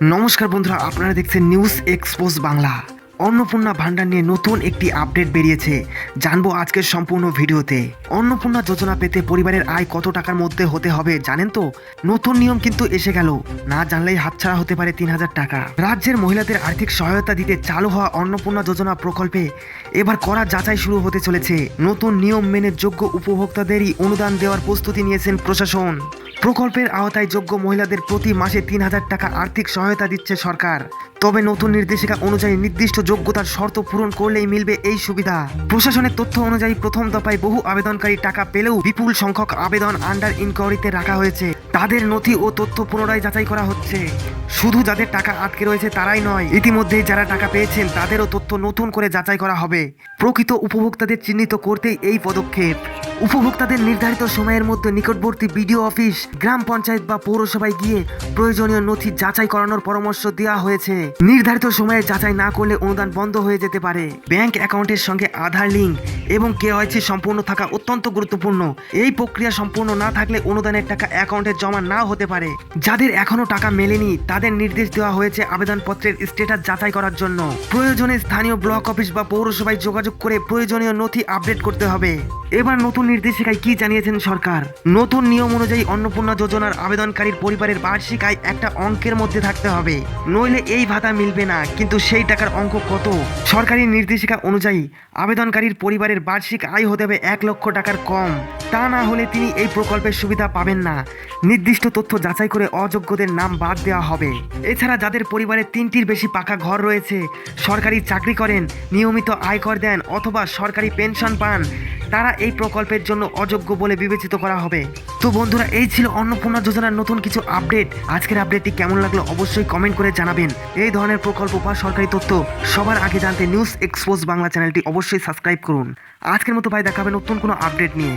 নমস্কার বন্ধুরা, আপনারা দেখছেন নিউজ এক্সপোজ বাংলা। অন্নপূর্ণা ভান্ডার নিয়ে নতুন একটি আপডেট বেরিয়েছে, জানবো আজকের সম্পূর্ণ ভিডিওতে। অন্নপূর্ণা যোজনা পেতে পরিবারের আয় কত টাকার মধ্যে হতে হবে জানেন তো? নতুন নিয়ম কিন্তু এসে গেল, না জানলেই হাতছাড়া হতে পারে ৩,০০০ টাকা। রাজ্যের মহিলাদের আর্থিক সহায়তা দিতে চালু হওয়া অন্নপূর্ণা যোজনা প্রকল্পে এবার কড়া যাচাই শুরু হতে চলেছে। নতুন নিয়ম মেনে যোগ্য উপভোক্তাদেরই অনুদান দেওয়ার প্রস্তুতি নিয়েছেন প্রশাসন। প্রকল্পের আওতায় যোগ্য মহিলাদের প্রতি মাসে ৩,০০০ টাকা আর্থিক সহায়তা দিচ্ছে সরকার। তবে নতুন নির্দেশিকা অনুযায়ী নির্দিষ্ট যোগ্যতার শর্ত পূরণ করলেই মিলবে এই সুবিধা। প্রশাসনের তথ্য অনুযায়ী প্রথম দফায় বহু আবেদনকারী টাকা পেলেও বিপুল সংখ্যক আবেদন আন্ডার ইনকোয়ারিতে রাখা হয়েছে। তাদের নথি ও তথ্য পুনরায় যাচাই করা হচ্ছে। শুধু যাদের টাকা আটকে রয়েছে তারাই নয়, ইতিমধ্যে যারা টাকা পেয়েছেন তাদেরও তথ্য নতুন করে যাচাই করা হবে। প্রকৃত উপভোক্তাদের চিহ্নিত করতেই এই পদক্ষেপ। উপভোক্তাদের নির্ধারিত সময়ের মধ্যে নিকটবর্তী বিডিও অফিস, গ্রাম পঞ্চায়েত বা পৌরসভায় গিয়ে প্রয়োজনীয় নথি যাচাই করানোর পরামর্শ দেওয়া হয়েছে। নির্ধারিত সময়ে যাচাই না করলে অনুদান বন্ধ হয়ে যেতে পারে। ব্যাংক অ্যাকাউন্টের সঙ্গে আধার লিঙ্ক এবং কেওয়াইসি সম্পূর্ণ থাকা অত্যন্ত গুরুত্বপূর্ণ। এই প্রক্রিয়া সম্পূর্ণ না থাকলে অনুদানের টাকা অ্যাকাউন্টে জমা নাও হতে পারে। যাদের এখনো টাকা মেলেনি তাদের নির্দেশ দেওয়া হয়েছে আবেদনপত্রের স্ট্যাটাস যাচাই করার জন্য। প্রয়োজনে স্থানীয় ব্লক অফিস বা পৌরসভায় যোগাযোগ করে প্রয়োজনীয় নথি আপডেট করতে হবে। এবার নতুন নির্দেশিকায় কি জানিয়েছেন সরকার? নতুন নিয়ম অনুযায়ী অন্নপূর্ণা যোজনার আবেদনকারীর পরিবারের বার্ষিক আয় একটা অঙ্কের মধ্যে থাকতে হবে, নইলে এই ভাতা মিলবে না। কিন্তু সেই টাকার অঙ্ক কত? সরকারি নির্দেশিকা অনুযায়ী আবেদনকারীর পরিবারের বার্ষিক আয় হতে হবে ১,০০,০০০ টাকার কম। তা না হলে তিনি এই প্রকল্পের সুবিধা পাবেন না। নির্দিষ্ট তথ্য যাচাই করে অযোগ্যদের নাম বাদ দেওয়া হবে। এছাড়া যাদের পরিবারে ৩টির বেশি পাকা ঘর রয়েছে, সরকারি চাকরি করেন, নিয়মিত আয়কর দেন অথবা সরকারি পেনশন পান, তারা এই প্রকল্পের জন্য অযোগ্য বলে বিবেচিত করা হবে। তো বন্ধুরা, এই ছিল অন্নপূর্ণা যোজনার নতুন কিছু আপডেট। আজকের আপডেটটি কেমন লাগলো অবশ্যই কমেন্ট করে জানাবেন। এই ধরনের প্রকল্প বা সরকারি তথ্য সবার আগে জানতে নিউজ এক্সপোজ বাংলা চ্যানেলটি অবশ্যই সাবস্ক্রাইব করুন। আজকের মতো ভাই, দেখা হবে নতুন কোনো আপডেট নিয়ে।